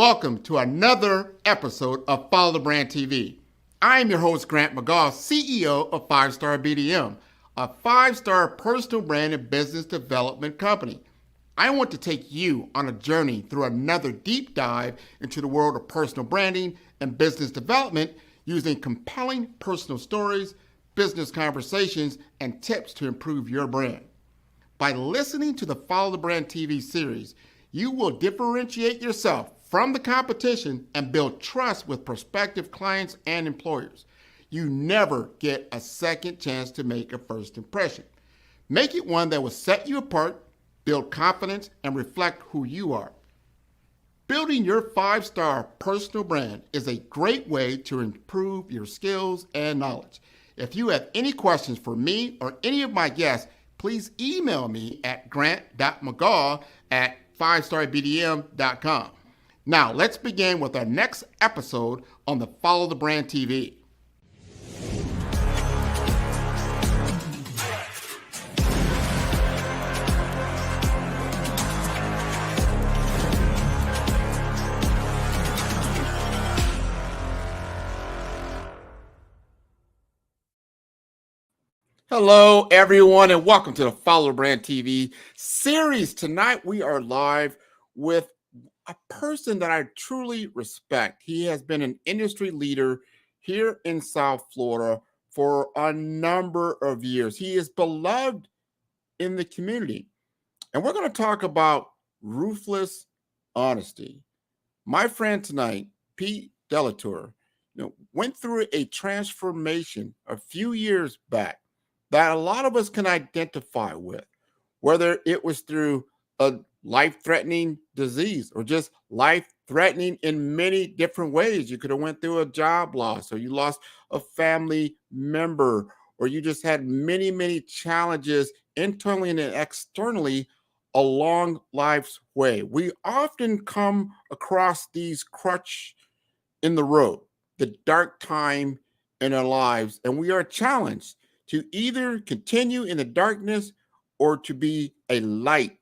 Welcome to another episode of Follow the Brand TV. I am your host, Grant McGaugh, CEO of 5-Star BDM, a 5-star personal brand and business development company. I want to take you on a journey through another deep dive into the world of personal branding and business development using compelling personal stories, business conversations, and tips to improve your brand. By listening to the Follow the Brand TV series, you will differentiate yourself from the competition and build trust with prospective clients and employers. You never get a second chance to make a first impression. Make it one that will set you apart, build confidence, and reflect who you are. Building your 5-star personal brand is a great way to improve your skills and knowledge. If you have any questions for me or any of my guests, please email me at grant.mcgaugh@5starbdm.com. Now, let's begin with our next episode on the Follow the Brand TV. Hello, everyone, and welcome to the Follow the Brand TV series. Tonight, we are live with a person that I truly respect. He has been an industry leader here in South Florida for a number of years. He is beloved in the community. And we're going to talk about ruthless honesty. My friend tonight, Pete De La Torre, went through a transformation a few years back that a lot of us can identify with, whether it was through a life-threatening disease or just life-threatening in many different ways. You could have went through a job loss, or you lost a family member, or you just had many, many challenges internally and externally along life's way. We often come across these crutch in the road, the dark time in our lives, and we are challenged to either continue in the darkness or to be a light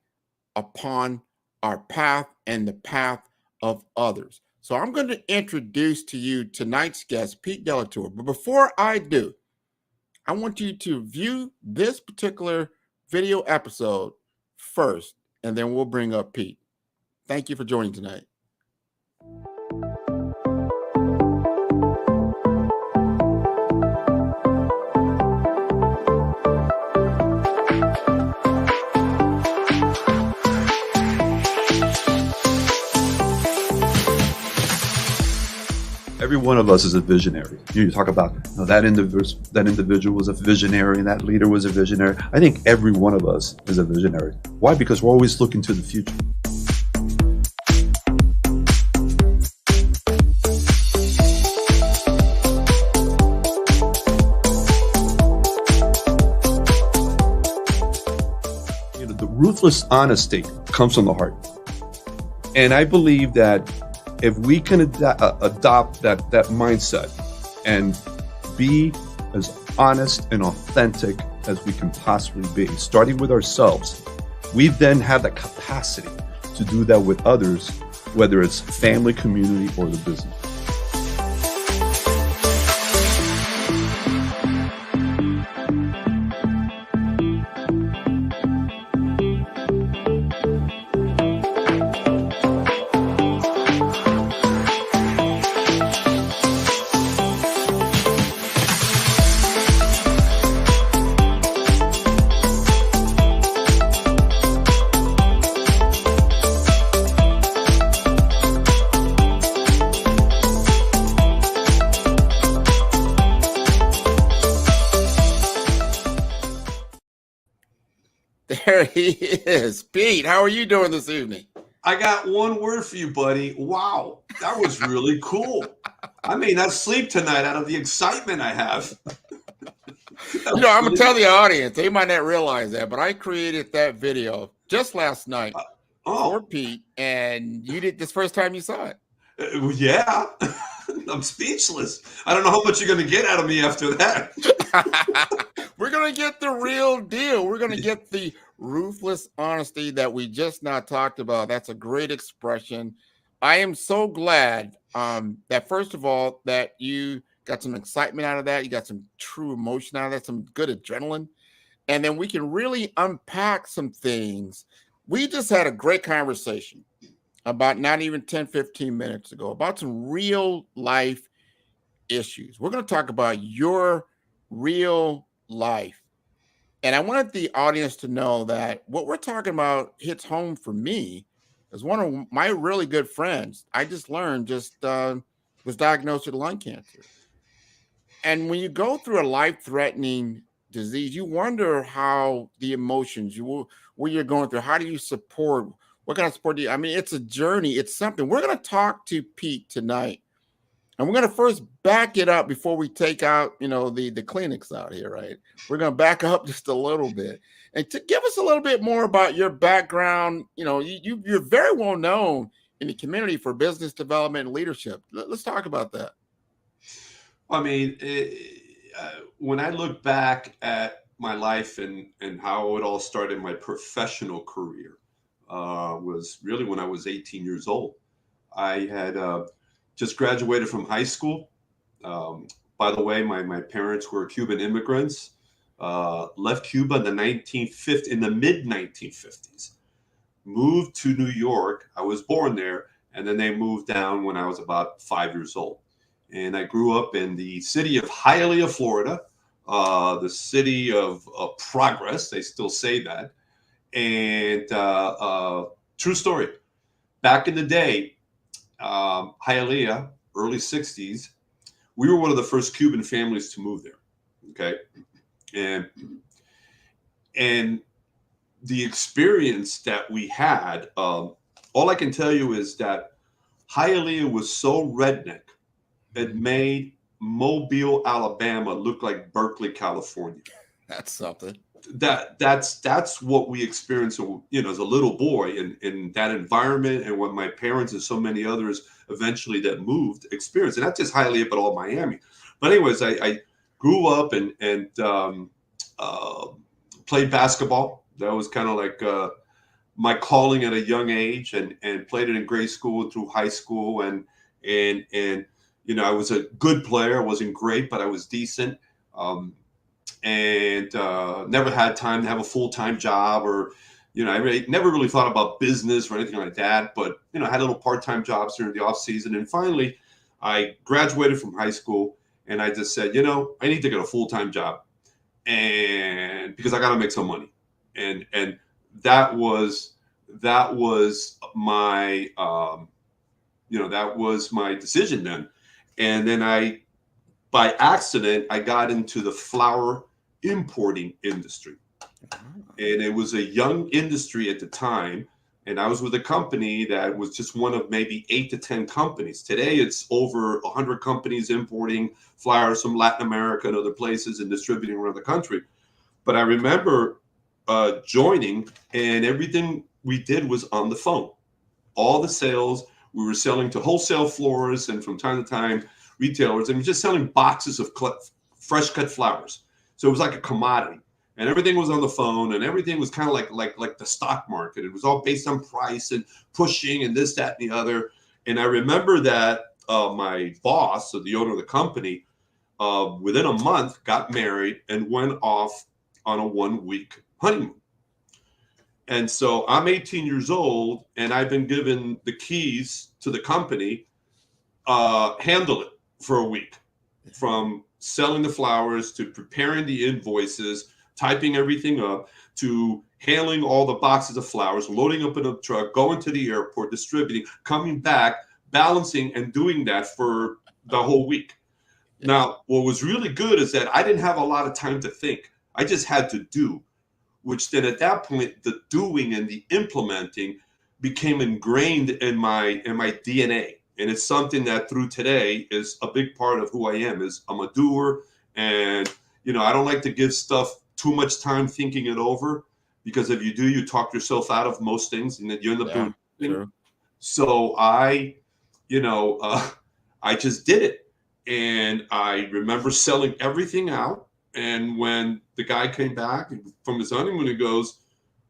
upon our path and the path of others. So I'm going to introduce to you tonight's guest, Pete De La Torre. But before I do, I want you to view this particular video episode first, and then we'll bring up Pete. Thank you for joining tonight. Every one of us is a visionary. You talk about that individual was a visionary and that leader was a visionary. I think every one of us is a visionary. Why? Because we're always looking to the future. The ruthless honesty comes from the heart. And I believe that if we can adopt that mindset and be as honest and authentic as we can possibly be, starting with ourselves, we then have the capacity to do that with others, whether it's family, community, or the business. There he is. Pete, how are you doing this evening? I got one word for you, buddy. Wow, that was really cool. I may not sleep tonight out of the excitement I have. I'm going to tell the audience, they might not realize that, but I created that video just last night for Pete, and you did this first time you saw it. Yeah, I'm speechless. I don't know how much you're going to get out of me after that. We're going to get the real deal. We're going to get the ruthless honesty that we just now talked about. That's a great expression I am so glad that first of all that you got some excitement out of that, you got some true emotion out of that, some good adrenaline, and then we can really unpack some things. We just had a great conversation about not even 10, 15 minutes ago about some real life issues. We're going to talk about your real life. And I wanted the audience to know that what we're talking about hits home for me as one of my really good friends. I just learned was diagnosed with lung cancer. And when you go through a life-threatening disease, you wonder how the emotions what you're going through. How do you support? What kind of support do you? I mean, it's a journey. It's something. We're going to talk to Pete tonight, and we're going to first back it up before we take out, the clinics out here, right? We're going to back up just a little bit and to give us a little bit more about your background. You're very well known in the community for business development and leadership. Let's talk about that. I mean, when I look back at my life and how it all started, my professional career was really when I was 18 years old. I had just graduated from high school. By the way, my parents were Cuban immigrants, left Cuba in the mid 1950s, moved to New York. I was born there, and then they moved down when I was about 5 years old. And I grew up in the city of Hialeah, Florida, the city of progress. They still say that. And true story. Back in the day, Hialeah, early 60s, we were one of the first Cuban families to move there. Okay. And the experience that we had, all I can tell you is that Hialeah was so redneck, it made Mobile, Alabama look like Berkeley, California. That's something. That's what we experienced, as a little boy in that environment, and what my parents and so many others eventually that moved experienced. And not just Hialeah, but all Miami. But anyways, I grew up and played basketball. That was kind of like my calling at a young age, and played it in grade school through high school, and I was a good player. I wasn't great, but I was decent. And never had time to have a full-time job, or, I never really thought about business or anything like that. But, I had little part-time jobs during the off season. And finally, I graduated from high school, and I just said, I need to get a full-time job, and because I got to make some money. And that was my, that was my decision then. And then by accident, I got into the flower importing industry. And it was a young industry at the time. And I was with a company that was just one of maybe 8 to 10 companies. Today, it's over 100 companies importing flowers from Latin America and other places and distributing around the country. But I remember joining, and everything we did was on the phone. All the sales, we were selling to wholesale florists and from time to time retailers, and just selling boxes of fresh cut flowers. So it was like a commodity, and everything was on the phone, and everything was kind of like the stock market. It was all based on price and pushing and this, that, and the other. And I remember that my boss, so the owner of the company, within a month got married and went off on a 1-week honeymoon. And so I'm 18 years old, and I've been given the keys to the company, handle it for a week, from selling the flowers to preparing the invoices, typing everything up, to handling all the boxes of flowers, loading up in a truck, going to the airport, distributing, coming back, balancing, and doing that for the whole week. Now, what was really good is that I didn't have a lot of time to think. I just had to do, which then at that point, the doing and the implementing became ingrained in my DNA. And it's something that through today is a big part of who I am. Is I'm a doer, and I don't like to give stuff too much time thinking it over, because if you do, you talk yourself out of most things, and then you end up doing nothing. True. So I just did it, and I remember selling everything out. And when the guy came back from his honeymoon, he goes,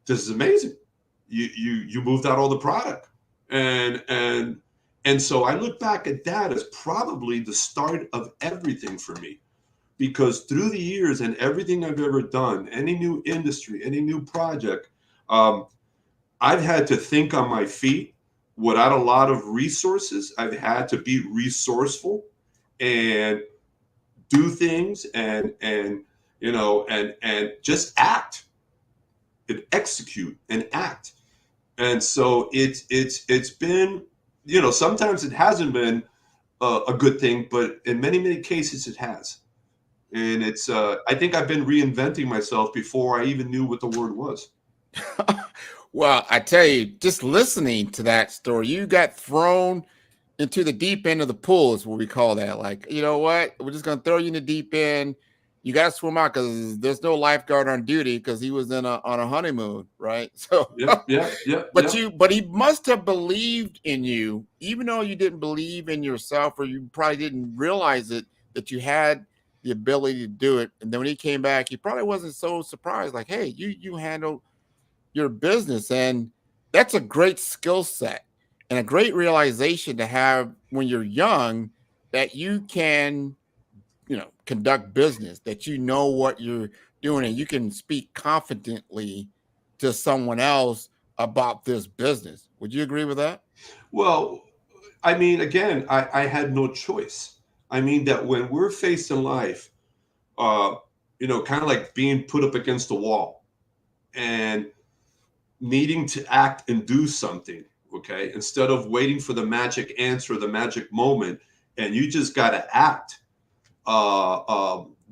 "This is amazing. You moved out all the product," and And so I look back at that as probably the start of everything for me, because through the years and everything I've ever done, any new industry, any new project, I've had to think on my feet without a lot of resources. I've had to be resourceful and do things and just act and execute and act. And so it's been, sometimes it hasn't been a good thing, but in many cases it has. And it's I think I've been reinventing myself before I even knew what the word was. Well, I tell you, just listening to that story, you got thrown into the deep end of the pool is what we call that. Like, you know what? We're just gonna throw you in the deep end. You got to swim out because there's no lifeguard on duty because he was on a honeymoon, right? So, but he must have believed in you, even though you didn't believe in yourself, or you probably didn't realize it, that you had the ability to do it. And then when he came back, he probably wasn't so surprised. Like, hey, you handled your business, and that's a great skill set and a great realization to have when you're young, that you can conduct business, that you know what you're doing, and you can speak confidently to someone else about this business. Would you agree with that? Well, I mean, again, I had no choice. I mean, that when we're faced in life, kind of like being put up against the wall and needing to act and do something, okay, instead of waiting for the magic answer, the magic moment, and you just got to act.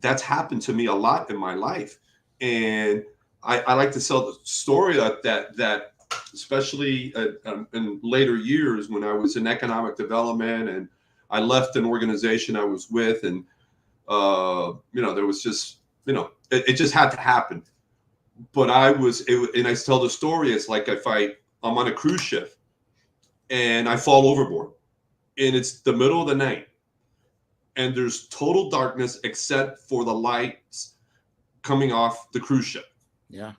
That's happened to me a lot in my life. And I like to tell the story that especially in later years when I was in economic development and I left an organization I was with, and there was just, it just had to happen. But and I tell the story, it's like if I'm on a cruise ship and I fall overboard and it's the middle of the night and there's total darkness except for the lights coming off the cruise ship. Yeah.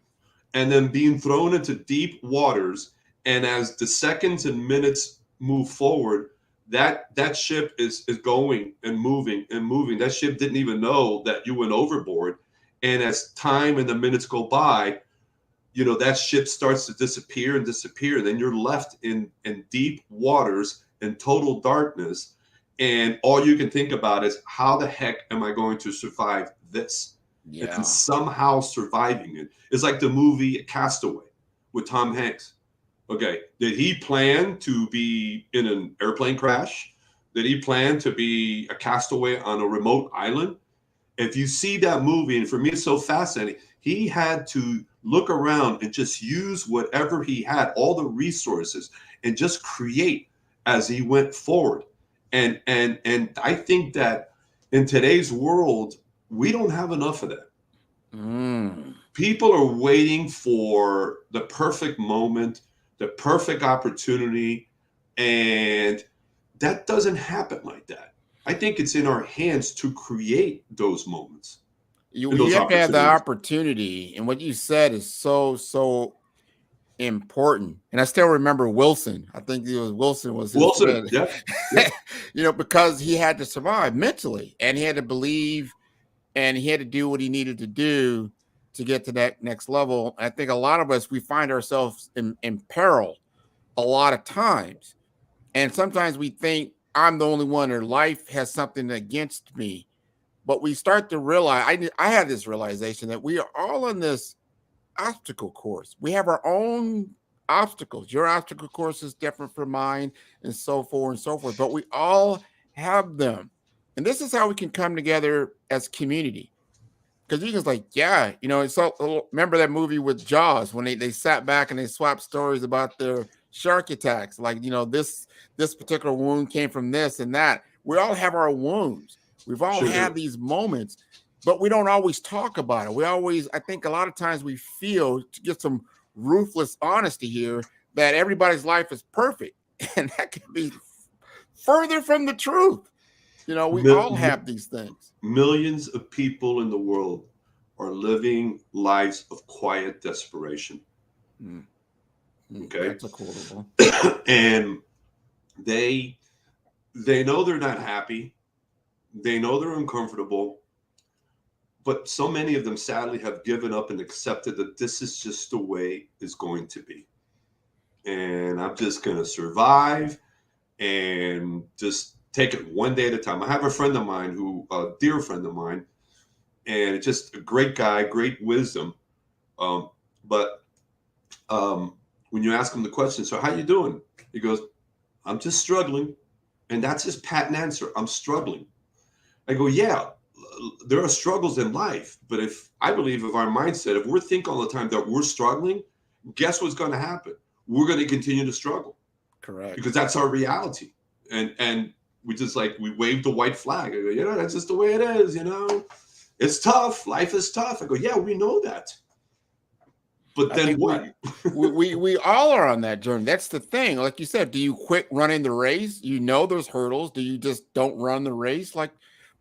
And then being thrown into deep waters. And as the seconds and minutes move forward, that ship is going and moving and moving. That ship didn't even know that you went overboard. And as time and the minutes go by, that ship starts to disappear and disappear. Then you're left in deep waters in total darkness. And all you can think about is, how the heck am I going to survive this? Yeah. And somehow surviving it. It's like the movie Castaway with Tom Hanks. Okay. Did he plan to be in an airplane crash? Did he plan to be a castaway on a remote island? If you see that movie, and for me, it's so fascinating, he had to look around and just use whatever he had, all the resources, and just create as he went forward. And I think that in today's world, we don't have enough of that. People are waiting for the perfect moment, the perfect opportunity, and that doesn't happen like that. I think it's in our hands to create those moments. You have to have the opportunity, and what you said is so important. And I still remember Wilson. I think it was Wilson was his Wilson, yeah. Because he had to survive mentally, and he had to believe, and he had to do what he needed to do to get to that next level. I think a lot of us, we find ourselves in peril a lot of times, and sometimes we think I'm the only one, or life has something against me. But we start to realize, I had this realization that we are all on this obstacle course. We have our own obstacles. Your obstacle course is different from mine, and so forth and so forth. But we all have them. And this is how we can come together as community. Because you just like, yeah, so remember that movie with Jaws when they sat back and they swapped stories about their shark attacks. Like, this particular wound came from this and that. We all have our wounds. We've all had these moments, but we don't always talk about it. I think a lot of times we feel, to get some ruthless honesty here, that everybody's life is perfect. And that can be further from the truth. We all have these things. Millions of people in the world are living lives of quiet desperation. Okay. That's a quotable. And they They know they're not happy. They know they're uncomfortable. But so many of them sadly have given up and accepted that this is just the way it's going to be. And I'm just going to survive and just take it one day at a time. I have a friend of mine a dear friend of mine, and just a great guy, great wisdom. But when you ask him the question, so how you doing? He goes, I'm just struggling. And that's his patent answer. I'm struggling. I go, yeah, there are struggles in life. But I believe our mindset, if we're thinking all the time that we're struggling, guess what's going to happen? We're going to continue to struggle. Correct. Because that's our reality. And we just we wave the white flag. I go, that's just the way it is, It's tough. Life is tough. I go, yeah, we know that. But then what? we all are on that journey. That's the thing. Like you said, do you quit running the race? You know there's hurdles. Do you just don't run the race? But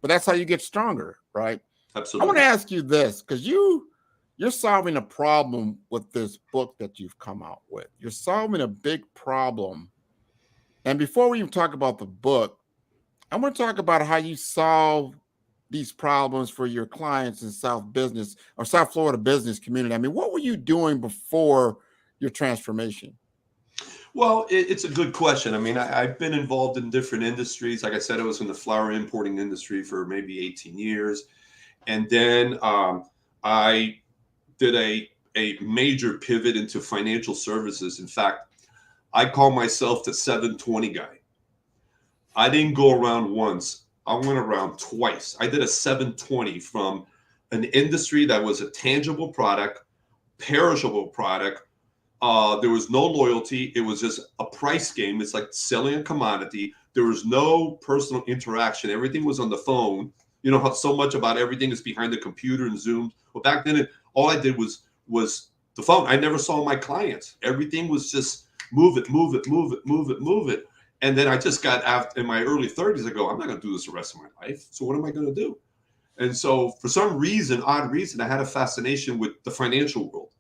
that's how you get stronger, right? Absolutely. I want to ask you this, because you're solving a problem with this book that you've come out with. You're solving a big problem. And before we even talk about the book, I want to talk about how you solve these problems for your clients in South Florida business community. I mean, what were you doing before your transformation? Well, it's a good question. I mean, I've been involved in different industries. Like I said, I was in the flower importing industry for maybe 18 years. And then I did a major pivot into financial services. In fact, I call myself the 720 guy. I didn't go around once. I went around twice. I did a 720 from an industry that was a tangible product, perishable product. There was no loyalty. It was just a price game. It's like selling a commodity. There was no personal interaction. Everything was on the phone. You know how so much about everything is behind the computer and Zoom. Well, back then, all I did was the phone. I never saw my clients. Everything was just move it. And then I just got in my early 30s. I go, I'm not going to do this the rest of my life. So what am I going to do? And so for some reason, odd reason, I had a fascination with the financial world.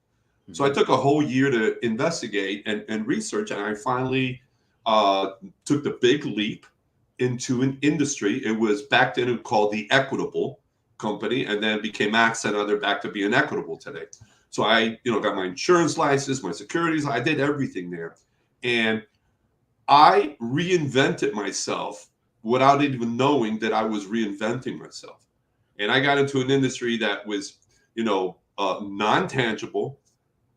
Mm-hmm. So I took a whole year to investigate and research. And I finally took the big leap into an industry. It was back then called the Equitable Company, and then it became Accent, and they're back to being Equitable today. So I, got my insurance license, my securities. I did everything there. And I reinvented myself without even knowing that I was reinventing myself. And I got into an industry that was, non-tangible.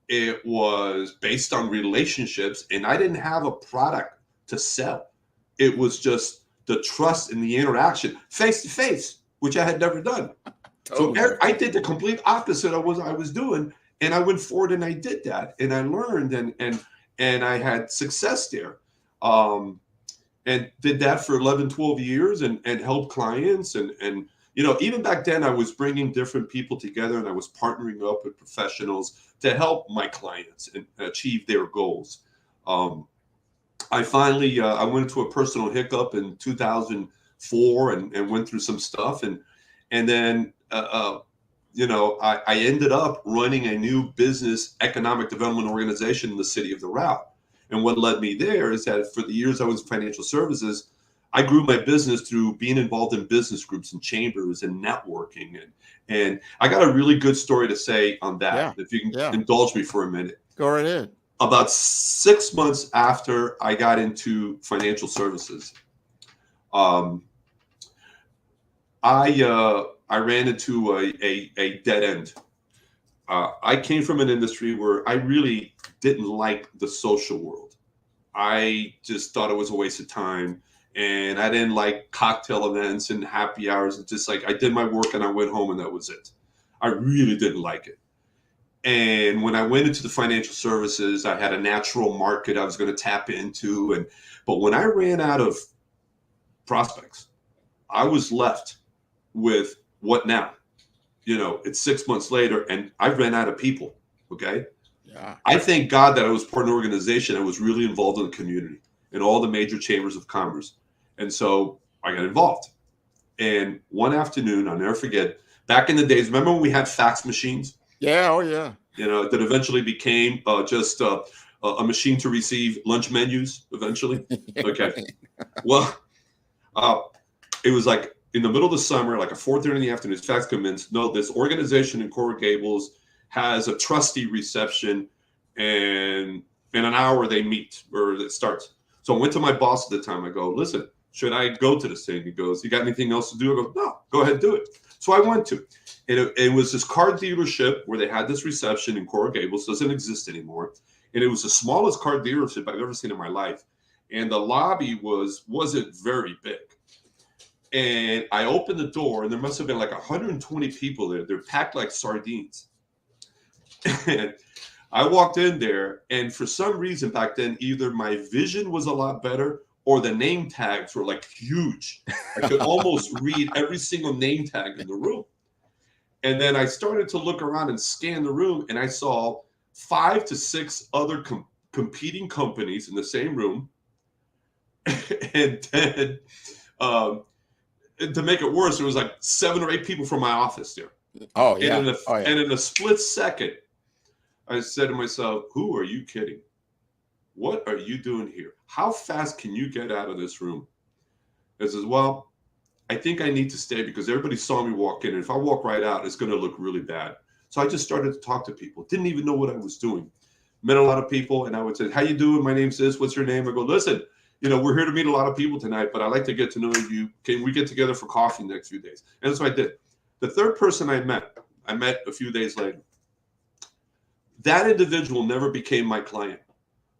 It was based on relationships, and I didn't have a product to sell. It was just the trust and the interaction face to face, which I had never done. Totally. So I did the complete opposite of what I was doing. And I went forward and I did that. And I learned and I had success there. And did that for 11, 12 years and helped clients. And even back then I was bringing different people together and I was partnering up with professionals to help my clients and achieve their goals. I finally, I went into a personal hiccup in 2004 and went through some stuff. And then, I ended up running a new business economic development organization in the city of the Route. And what led me there is that for the years I was in financial services, I grew my business through being involved in business groups and chambers and networking. And I got a really good story to say on that, if you can indulge me for a minute. Go right ahead. About 6 months after I got into financial services, I ran into a dead end. I came from an industry where I really didn't like the social world. I just thought it was a waste of time. And I didn't like cocktail events and happy hours. It's just I did my work and I went home and that was it. I really didn't like it. And when I went into the financial services, I had a natural market I was going to tap into. But when I ran out of prospects, I was left with what now? It's 6 months later and I ran out of people. Okay. Yeah. I thank God that I was part of an organization. I was really involved in the community in all the major chambers of commerce. And so I got involved. And one afternoon, I'll never forget, back in the days, remember when we had fax machines? Yeah. Oh, yeah. That eventually became just a machine to receive lunch menus eventually. Okay. Well, It was like in the middle of the summer, like a 4:30 in the afternoon, fax come in. No, this organization in Coral Gables has a trustee reception, and in an hour they meet, or it starts. So I went to my boss at the time. I go, listen, should I go to this thing? He goes, you got anything else to do? I go, no, go ahead, do it. So I went to. And it was this car dealership where they had this reception in Coral Gables. Doesn't exist anymore. And it was the smallest car dealership I've ever seen in my life. And the lobby wasn't very big. And I opened the door, and there must have been like 120 people there. They're packed like sardines. And I walked in there, and for some reason back then, either my vision was a lot better or the name tags were like huge. I could almost read every single name tag in the room. And then I started to look around and scan the room, and I saw 5 to 6 other competing companies in the same room. And then to make it worse, there was like 7 or 8 people from my office there. Oh, yeah. And in a split second, I said to myself, who are you kidding? What are you doing here? How fast can you get out of this room? I says, well, I think I need to stay because everybody saw me walk in. And if I walk right out, it's going to look really bad. So I just started to talk to people. Didn't even know what I was doing. Met a lot of people, and I would say, how you doing? My name's this. What's your name? I go, listen, we're here to meet a lot of people tonight, but I'd like to get to know you. Can we get together for coffee the next few days? And so I did. The third person I met a few days later. That individual never became my client,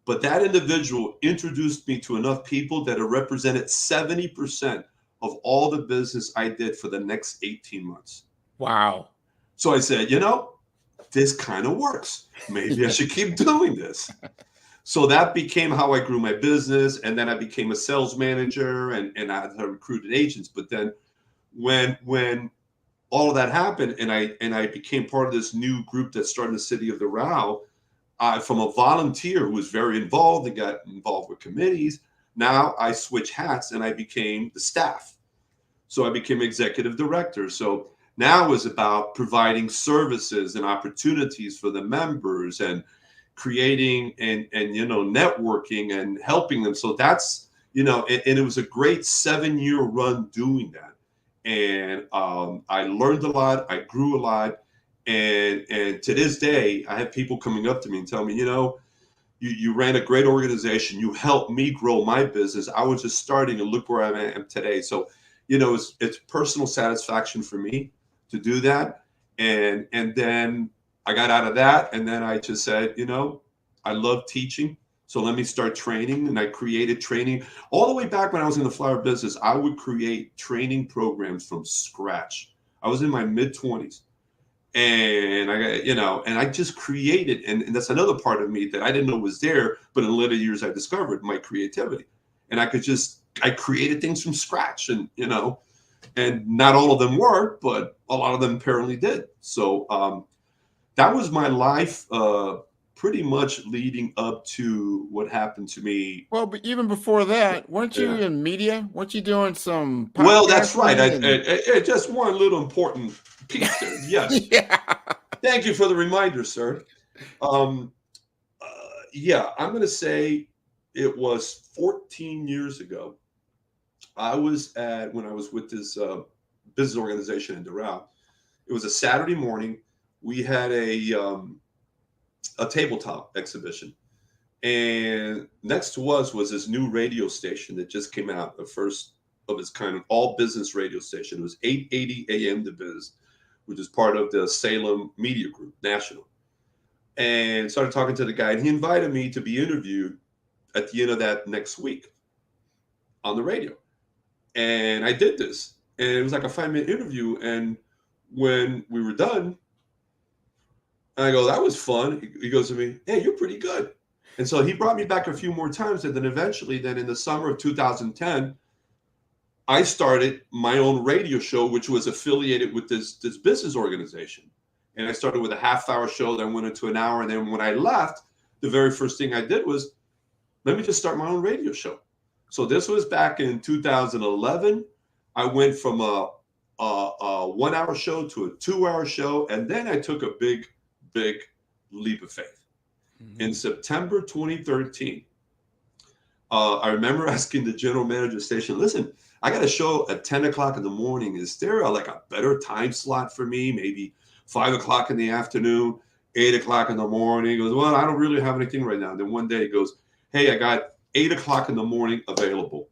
but that individual introduced me to enough people that it represented 70% of all the business I did for the next 18 months. Wow. So I said, this kind of works. Maybe I should keep doing this. So that became how I grew my business. And then I became a sales manager, and I recruited agents. But then when all of that happened, and I became part of this new group that started in the city of Doral, from a volunteer who was very involved and got involved with committees. Now I switched hats and I became the staff. So I became executive director. So now it was about providing services and opportunities for the members and creating and networking and helping them. So that's, and it was a great 7-year run doing that. And I learned a lot. I grew a lot. And to this day, I have people coming up to me and tell me, you ran a great organization. You helped me grow my business. I was just starting, and look where I am today. So, it's personal satisfaction for me to do that. And then I got out of that. And then I just said, I love teaching. So let me start training. And I created training all the way back when I was in the flower business. I would create training programs from scratch. I was in my mid-20s. And I just created, and that's another part of me that I didn't know was there, but in later years I discovered my creativity. And I created things from scratch, and and not all of them worked, but a lot of them apparently did. So that was my life pretty much leading up to what happened to me. Well, but even before that, weren't you in media? Weren't you doing some podcasting? Well, that's right. I just one little important piece there. Yes. Yeah. Thank you for the reminder, sir. Yeah, I'm going to say it was 14 years ago. When I was with this business organization in Doral. It was a Saturday morning. We had a tabletop exhibition, and next to us was this new radio station that just came out, the first of its kind, all business radio station. It was 880 AM The Biz, which is part of the Salem Media Group National. And started talking to the guy, and he invited me to be interviewed at the end of that next week on the radio. And I did this, and it was like a 5-minute interview. And when we were done, I go, that was fun. He goes to me, hey, you're pretty good. And so he brought me back a few more times. And then eventually, then in the summer of 2010, I started my own radio show, which was affiliated with this business organization. And I started with a half-hour show, then went into an hour. And then when I left, the very first thing I did was, let me just start my own radio show. So this was back in 2011. I went from a 1-hour show to a 2-hour show. And then I took a big leap of faith. Mm-hmm. In September 2013, I remember asking the general manager of the station, listen, I got a show at 10 o'clock in the morning. Is there like a better time slot for me? Maybe 5 o'clock in the afternoon, 8 o'clock in the morning. He goes, well, I don't really have anything right now. Then one day he goes, hey, I got 8 o'clock in the morning available.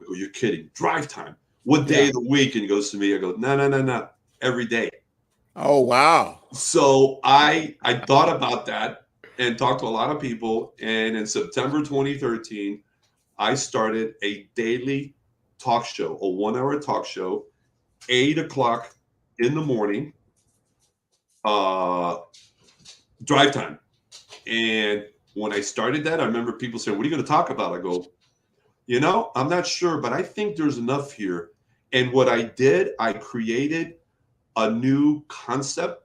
I go, you're kidding. Drive time. What day of the week? And he goes to me, I go, no. Every day. Oh, wow. So I thought about that and talked to a lot of people. And in September 2013, I started a daily talk show, a 1 hour talk show, 8 o'clock in the morning, drive time. And when I started that, I remember people saying, what are you going to talk about? I go, I'm not sure, but I think there's enough here. And what I did, I created a new concept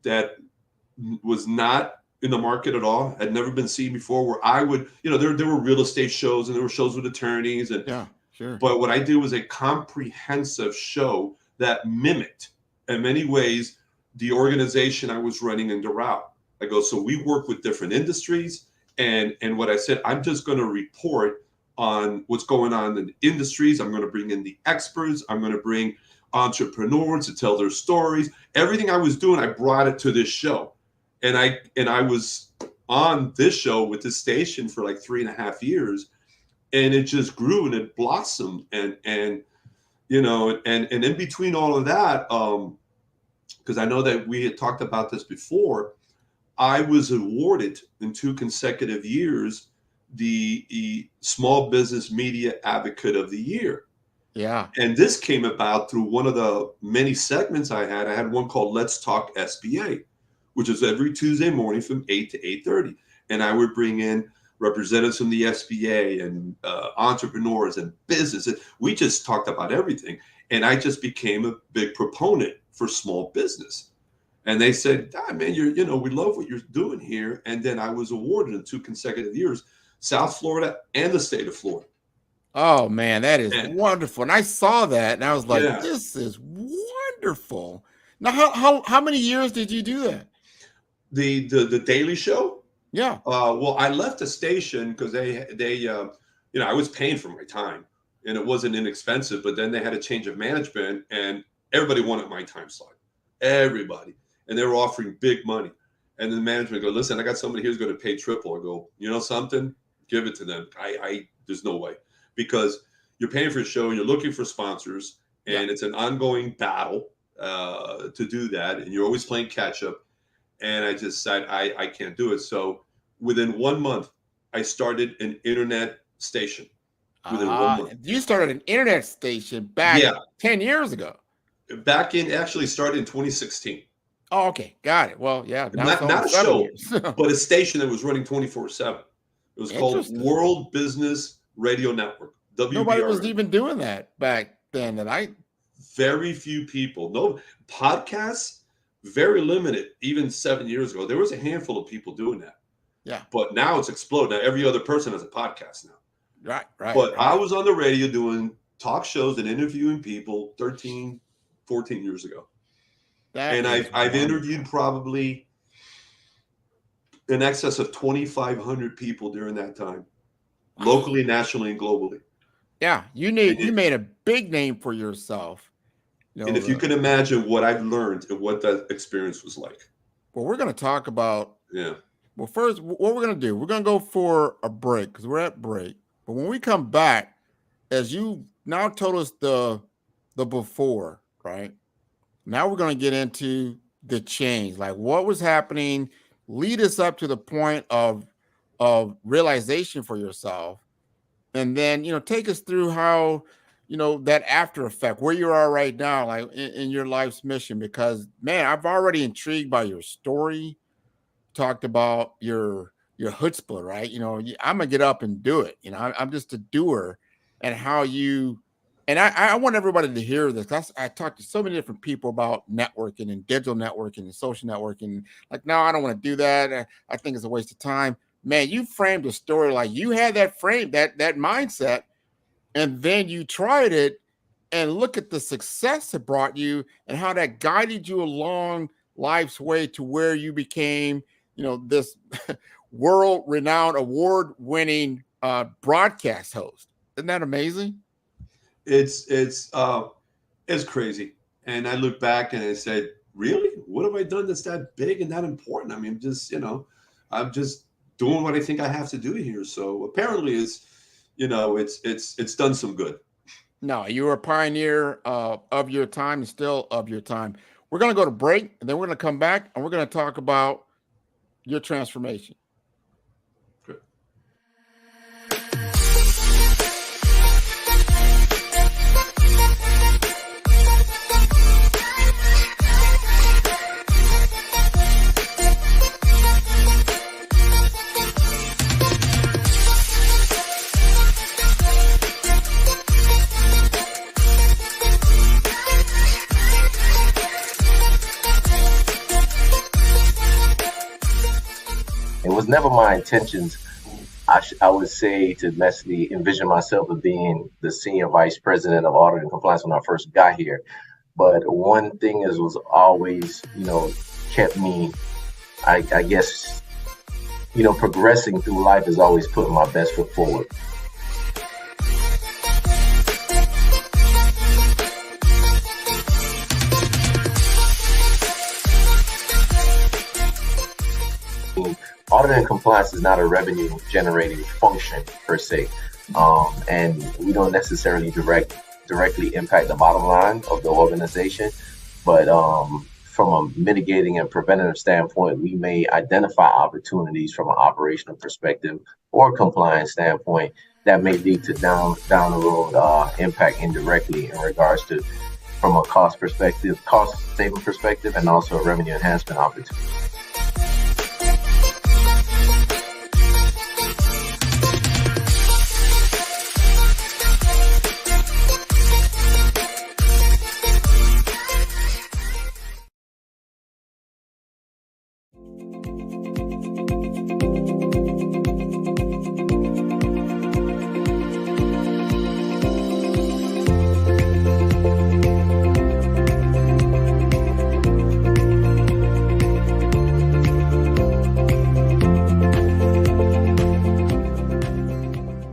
that was not in the market at all, had never been seen before, where I would, there were real estate shows and there were shows with attorneys. And yeah, sure. But what I did was a comprehensive show that mimicked, in many ways, the organization I was running in Doral. I go, so we work with different industries. And what I said, I'm just going to report on what's going on in industries. I'm going to bring in the experts. I'm going to bring entrepreneurs to tell their stories. Everything I was doing, I brought it to this show. And I was on this show with this station for like 3.5 years. And it just grew and it blossomed. And in between all of that, because I know that we had talked about this before, I was awarded in 2 consecutive years the Small Business Media Advocate of the Year. Yeah. And this came about through one of the many segments I had. I had one called Let's Talk SBA, which is every Tuesday morning from 8 to 8:30. And I would bring in representatives from the SBA and entrepreneurs and business. We just talked about everything. And I just became a big proponent for small business. And they said, man, we love what you're doing here. And then I was awarded in 2 consecutive years, South Florida and the state of Florida. Oh, man, that is wonderful. And I saw that and I was like, Yeah. This is wonderful. Now, how many years did you do that? The Daily Show? Yeah. Well, I left the station because they I was paying for my time and it wasn't inexpensive, but then they had a change of management and everybody wanted my time slot. Everybody. And they were offering big money. And the management go, listen, I got somebody here's going to pay triple. I go, you know something? Give it to them. There's no way. Because you're paying for a show, you're looking for sponsors, and it's an ongoing battle to do that. And you're always playing catch up. And I just said, I can't do it. So within 1 month, I started an internet station. Within 1 month. You started an internet station back 10 years ago. Actually started in 2016. Oh, okay. Got it. Well, yeah. Not a show, but a station that was running 24/7. It was called World Business Radio Network. WBRN. Nobody was even doing that back then. Very few people. No podcasts, very limited. Even 7 years ago, there was a handful of people doing that. Yeah. But now it's exploded. Now every other person has a podcast now. Right. But I was on the radio doing talk shows and interviewing people 13, 14 years ago. I've interviewed probably in excess of 2,500 people during that time, locally, nationally, and globally. Yeah, you made a big name for yourself. And if you can imagine what I've learned and what that experience was like. Well, we're going to talk about. Yeah. Well, first, what we're going to do, we're going to go for a break because we're at break. But when we come back, as you now told us the before, right? Now we're going to get into the change, like what was happening, lead us up to the point of realization for yourself. And then, take us through how, that after effect, where you are right now, like in your life's mission, because man, I've already intrigued by your story, talked about your chutzpah, right? I'm gonna get up and do it. I'm just a doer, and how you, and I want everybody to hear this. I talked to so many different people about networking and digital networking and social networking. Like, no, I don't want to do that. I think it's a waste of time. Man, you framed a story like you had that frame, that mindset, and then you tried it, and look at the success it brought you and how that guided you along life's way to where you became, this world-renowned, award-winning broadcast host. Isn't that amazing? it's crazy. And I look back and I said, really, what have I done that's that big and that important? I mean, just, I'm just doing what I think I have to do here. So apparently it's done some good. No, you were a pioneer of your time and still of your time. We're going to go to break, and then we're going to come back, and we're going to talk about your transformation. Good. It was never my intentions, I would say, to necessarily envision myself as being the senior vice president of audit and compliance when I first got here. But one thing was always, kept me, I guess, progressing through life is always putting my best foot forward. Audit and compliance is not a revenue generating function per se, and we don't necessarily directly impact the bottom line of the organization, but from a mitigating and preventative standpoint, we may identify opportunities from an operational perspective or compliance standpoint that may lead to down the road impact indirectly in regards to from a cost saving perspective, and also a revenue enhancement opportunity.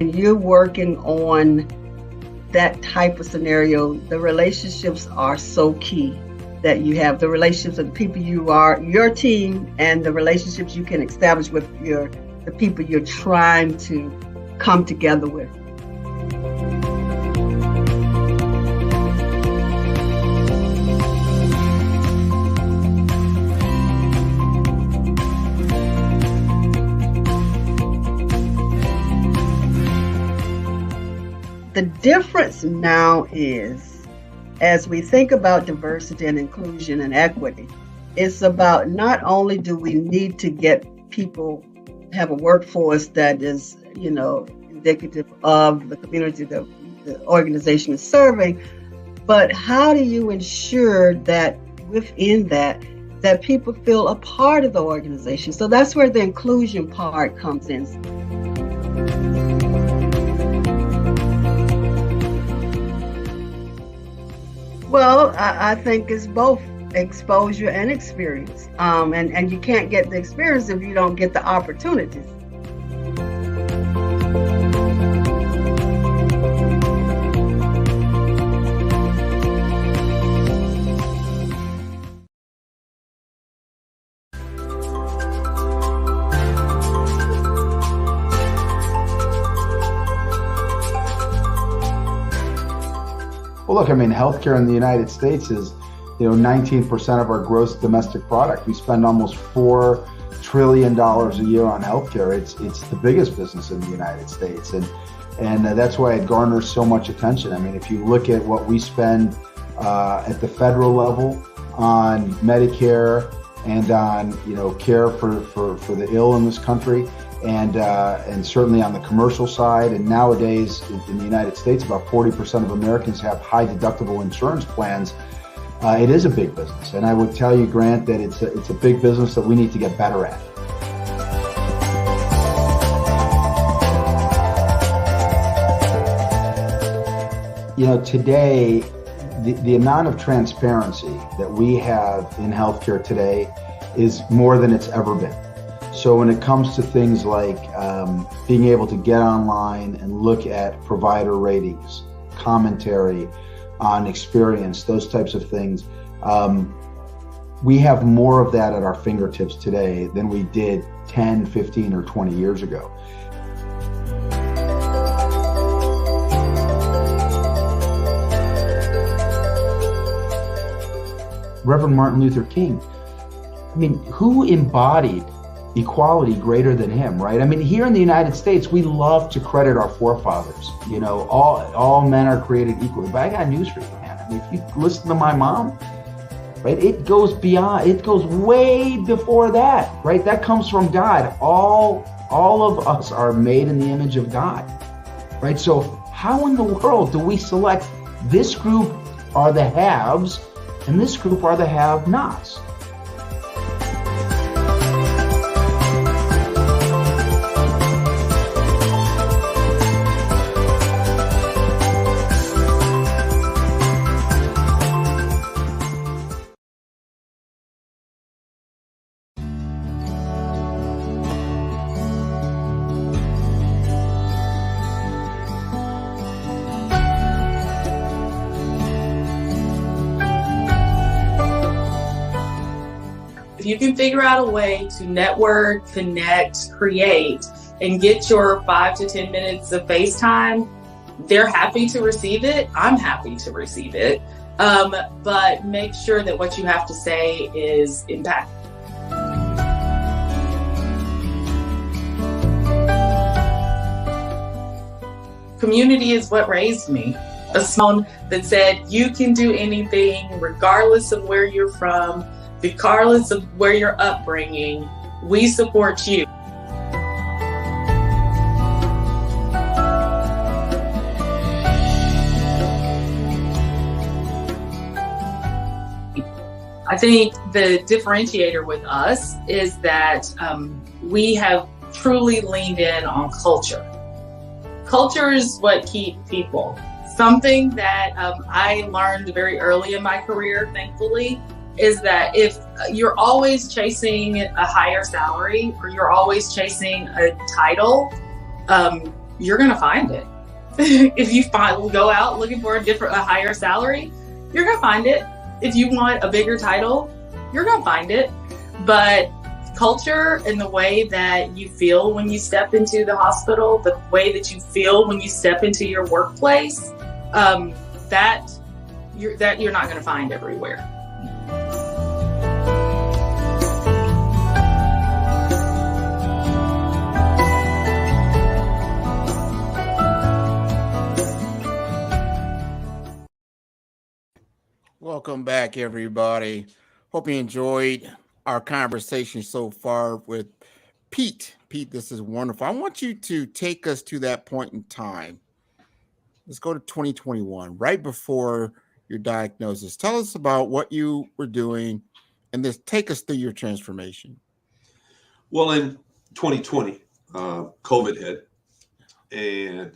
You're working on that type of scenario, the relationships are so key that you have the relationships with the people you are, your team, and the relationships you can establish with the people you're trying to come together with. The difference now is, as we think about diversity and inclusion and equity, it's about not only do we need to get people, have a workforce that is, indicative of the community that the organization is serving, but how do you ensure that within that people feel a part of the organization? So that's where the inclusion part comes in. Well, I think it's both exposure and experience. And you can't get the experience if you don't get the opportunities. Well, look, healthcare in the United States is, 19% of our gross domestic product. We spend almost $4 trillion a year on healthcare. It's the biggest business in the United States, and that's why it garners so much attention. If you look at what we spend at the federal level on Medicare and on care for the ill in this country, and certainly on the commercial side, and nowadays in the United States, about 40% of Americans have high deductible insurance plans. It is a big business, and I would tell you, Grant, that it's a big business that we need to get better at. Today, the amount of transparency that we have in healthcare today is more than it's ever been. So when it comes to things like being able to get online and look at provider ratings, commentary on experience, those types of things. We have more of that at our fingertips today than we did 10, 15, or 20 years ago. Reverend Martin Luther King, I mean, who embodied equality greater than him, right? I mean, here in the United States, we love to credit our forefathers. You know, all men are created equally. But I got news for you, man. I mean, if you listen to my mom, right, it goes beyond, it goes way before that, right? That comes from God. All of us are made in the image of God, right? So how in the world do we select this group are the haves and this group are the have-nots? If you can figure out a way to network, connect, create, and get your 5 to 10 minutes of FaceTime, they're happy to receive it. I'm happy to receive it. But make sure that what you have to say is impactful. Community is what raised me. A song that said, you can do anything regardless of where you're from, regardless of where your upbringing, we support you. I think the differentiator with us is that we have truly leaned in on culture. Culture is what keeps people. Something that I learned very early in my career, thankfully, is that if you're always chasing a higher salary or you're always chasing a title, you're gonna find it. If you go out looking for a higher salary, you're gonna find it. If you want a bigger title, you're gonna find it. But culture and the way that you feel when you step into the hospital, the way that you feel when you step into your workplace, that you're not gonna find everywhere. Welcome back, everybody. Hope you enjoyed our conversation so far with Pete. Pete, this is wonderful. I want you to take us to that point in time. Let's go to 2021, right before your diagnosis. Tell us about what you were doing and just take us through your transformation. Well, in 2020, COVID hit, and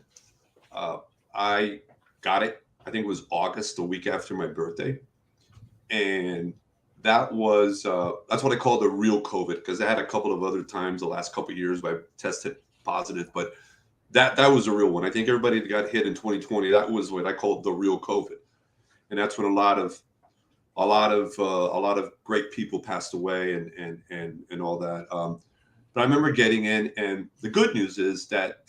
I got it. I think it was August, the week after my birthday. And that was, that's what I call the real COVID, because I had a couple of other times the last couple of years where I tested positive, but that was a real one. I think everybody that got hit in 2020, that was what I called the real COVID. And that's when a lot of great people passed away and all that. But I remember getting in, and the good news is that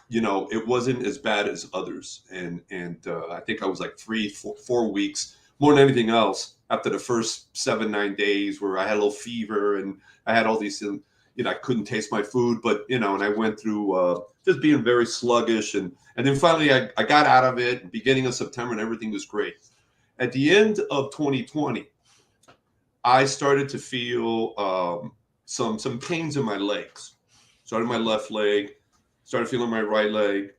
you know, it wasn't as bad as others. And I think I was like 4 weeks, more than anything else, after the first 7-9 days where I had a little fever and I had all these, you know, I couldn't taste my food, but, you know, and I went through just being very sluggish. And then finally I got out of it, beginning of September, and everything was great. At the end of 2020, I started to feel some pains in my legs. Started my left leg, started feeling my right leg,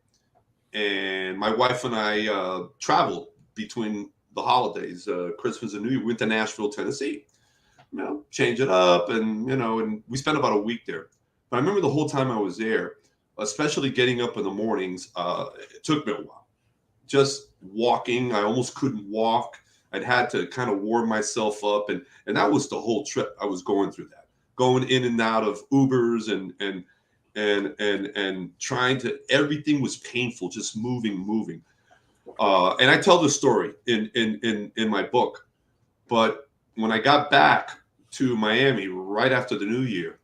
and my wife and I traveled between the holidays, Christmas and New Year. We went to Nashville, Tennessee, you know, change it up, and, you know, and we spent about a week there. But I remember the whole time I was there, especially getting up in the mornings, it took me a while. Just walking, I almost couldn't walk. I'd had to kind of warm myself up, and that was the whole trip. I was going through that, going in and out of Ubers and trying to, everything was painful, just moving. And I tell the story in my book. But when I got back to Miami right after the new year,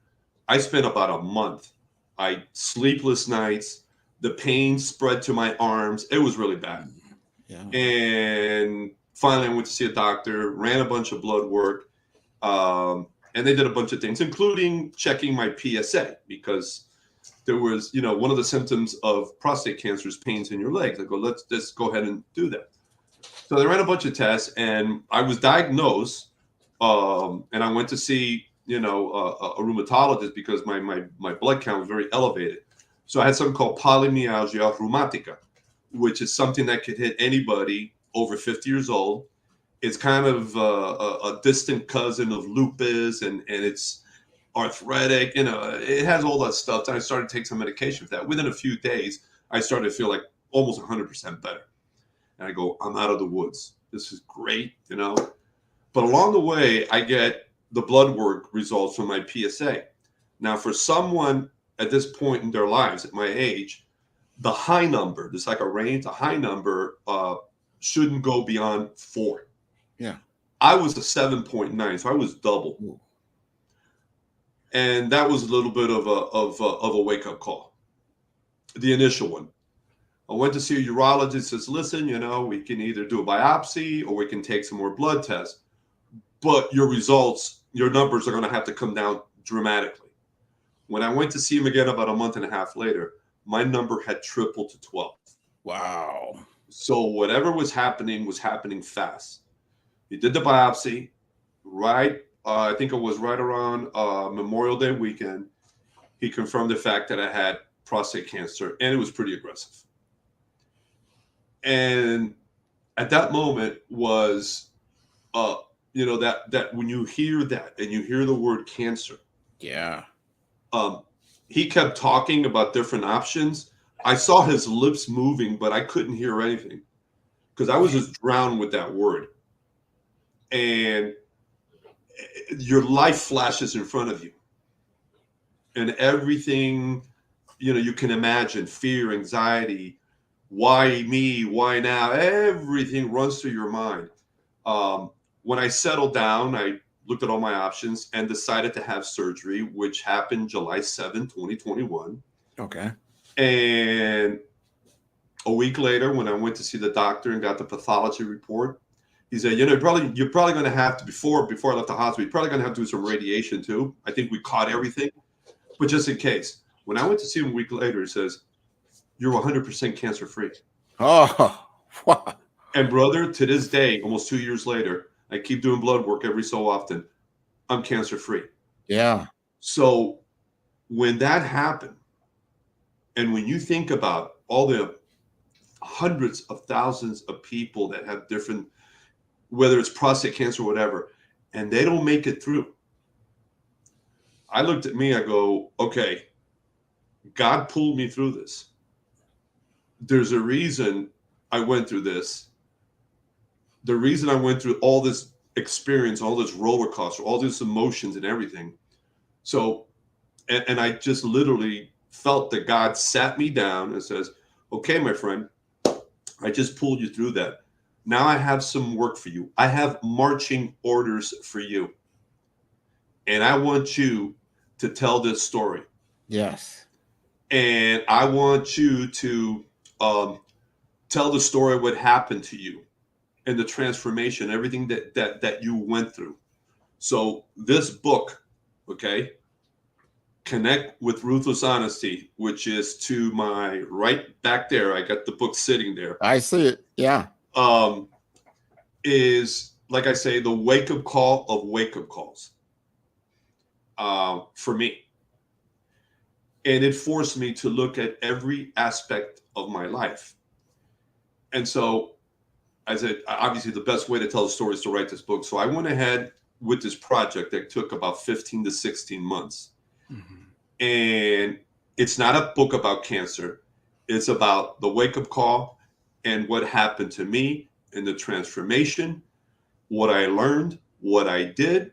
I spent about a month. I sleepless nights, the pain spread to my arms. It was really bad. Yeah. And finally I went to see a doctor, ran a bunch of blood work, and they did a bunch of things, including checking my PSA, because there was, one of the symptoms of prostate cancer is pains in your legs. I go, let's just go ahead and do that. So they ran a bunch of tests, and I was diagnosed, and I went to see, a rheumatologist because my blood count was very elevated. So I had something called polymyalgia rheumatica, which is something that could hit anybody over 50 years old. It's kind of a distant cousin of lupus, and it's arthritic. It has all that stuff. And I started to take some medication for that. Within a few days, I started to feel like almost 100% better. And I go, I'm out of the woods. This is great, But along the way, I get the blood work results from my PSA. Now, for someone at this point in their lives, at my age, the high number, there's like a range, the high number shouldn't go beyond 4. Yeah. I was a 7.9, so I was double. Ooh. And that was a little bit of a wake-up call, the initial one. I went to see a urologist, says, listen, we can either do a biopsy or we can take some more blood tests, but your results, your numbers are going to have to come down dramatically. When I went to see him again about a month and a half later, my number had tripled to 12. Wow. So whatever was happening fast. He did the biopsy, right? I think it was right around Memorial Day weekend. He confirmed the fact that I had prostate cancer, and it was pretty aggressive. And at that moment was, that when you hear that and you hear the word cancer, Yeah. He kept talking about different options. I saw his lips moving, but I couldn't hear anything because I was just drowned with that word. And your life flashes in front of you. And everything, you can imagine, fear, anxiety, why me, why now, everything runs through your mind. When I settled down, I looked at all my options and decided to have surgery, which happened July 7, 2021. Okay. And a week later, when I went to see the doctor and got the pathology report, he said, you're probably going to have to, before I left the hospital, you're probably going to have to do some radiation too. I think we caught everything, but just in case. When I went to see him a week later, he says, you're 100% cancer free. Oh, wow. And brother, to this day, almost 2 years later, I keep doing blood work every so often. I'm cancer free. Yeah. So when that happened, and when you think about all the hundreds of thousands of people that have different, whether it's prostate cancer or whatever, and they don't make it through, I looked at me, I go, okay, God pulled me through this. There's a reason I went through this. The reason I went through all this experience, all this roller coaster, all these emotions and everything. So, and I just literally felt that God sat me down and says, okay, my friend, I just pulled you through that. Now I have some work for you. I have marching orders for you. And I want you to tell this story. Yes. And I want you to tell the story of what happened to you and the transformation, everything that you went through. So this book, okay, Connect with Ruthless Honesty, which is to my right back there. I got the book sitting there. I see it. Yeah. Is, like I say, the wake-up call of wake-up calls for me. And it forced me to look at every aspect of my life. And so I said, obviously, the best way to tell the story is to write this book. So I went ahead with this project that took about 15 to 16 months. Mm-hmm. And it's not a book about cancer. It's about the wake-up call and what happened to me and the transformation, what I learned, what I did,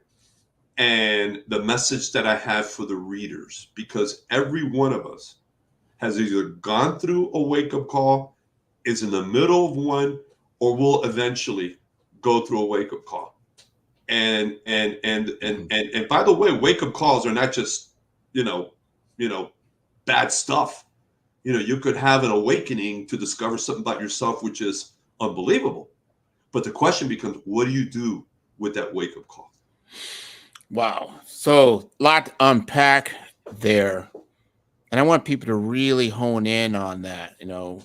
and the message that I have for the readers. Because every one of us has either gone through a wake-up call is in the middle of one or will eventually go through a wake-up call. And by the way, wake-up calls are not just, bad stuff. You could have an awakening to discover something about yourself, which is unbelievable. But the question becomes, what do you do with that wake-up call? Wow. So a lot to unpack there. And I want people to really hone in on that.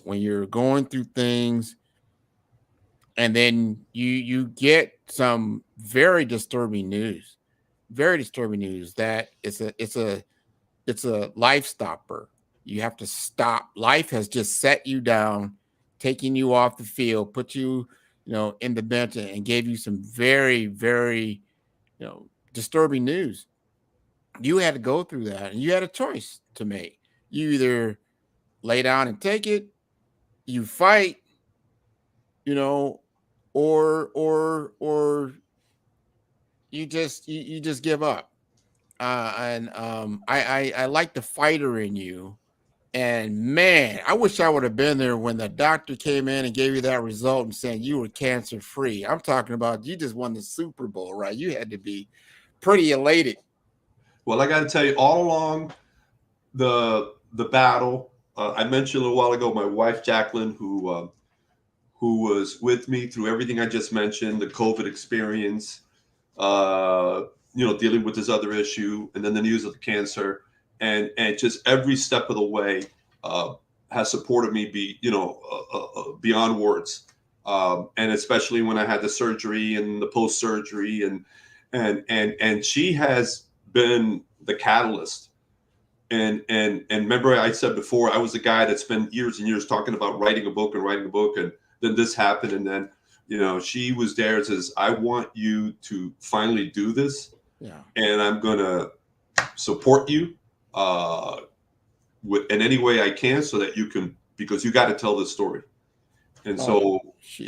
When you're going through things and then you get some very disturbing news that it's a life stopper. You have to stop. Life has just set you down, taking you off the field, put you, in the bench, and gave you some very, very, disturbing news. You had to go through that, and you had a choice to make. You either lay down and take it, you fight, or you just give up. I like the fighter in you. And man, I wish I would have been there when the doctor came in and gave you that result and saying you were cancer free. I'm talking about you just won the Super Bowl, right? You had to be pretty elated. Well, I got to tell you, all along the battle, I mentioned a little while ago, my wife Jacqueline, who was with me through everything I just mentioned, the COVID experience, dealing with this other issue, and then the news of the cancer. And just every step of the way has supported me beyond words. And especially when I had the surgery and the post-surgery and she has been the catalyst. And remember I said before, I was the guy that spent years and years talking about writing a book, and then this happened. And then, she was there and says, I want you to finally do this. Yeah. And I'm going to support you in any way I can, so that you can, because you got to tell this story. And so,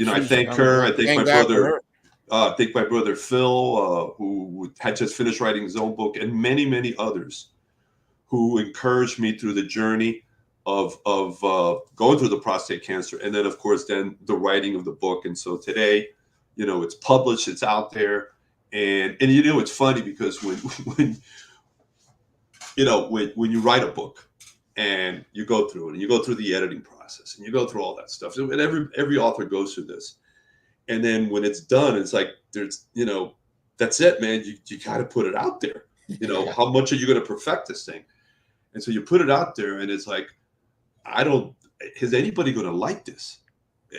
I thank her. I thank my brother. I thank my brother Phil, who had just finished writing his own book, and many, many others who encouraged me through the journey of going through the prostate cancer, and then of course then the writing of the book. And so today, it's published, it's out there, and it's funny because when you write a book and you go through it and you go through the editing process and you go through all that stuff, and every author goes through this, and then when it's done, it's like there's that's it, man. You got to put it out there. How much are you going to perfect this thing? And so you put it out there, and it's like, is anybody going to like this?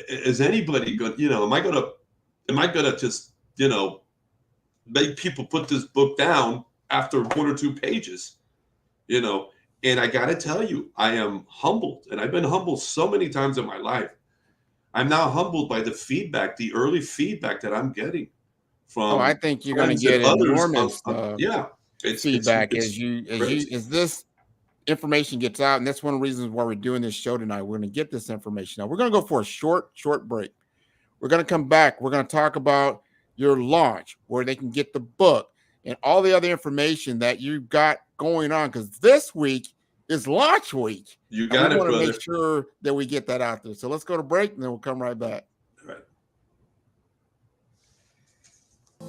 Is anybody going? Am I going to just make people put this book down after one or two pages? And I got to tell you, I am humbled, and I've been humbled so many times in my life. I'm now humbled by the feedback, the early feedback that I'm getting from. I think you're going to get enormous feedback as this information gets out, and that's one of the reasons why we're doing this show tonight. We're going to get this information out. We're going to go for a short break. We're going to come back. We're going to talk about your launch, where they can get the book, and all the other information that you've got going on, because this week is launch week. You got it, brother. We want to make sure that we get that out there. So let's go to break, and then we'll come right back. All right.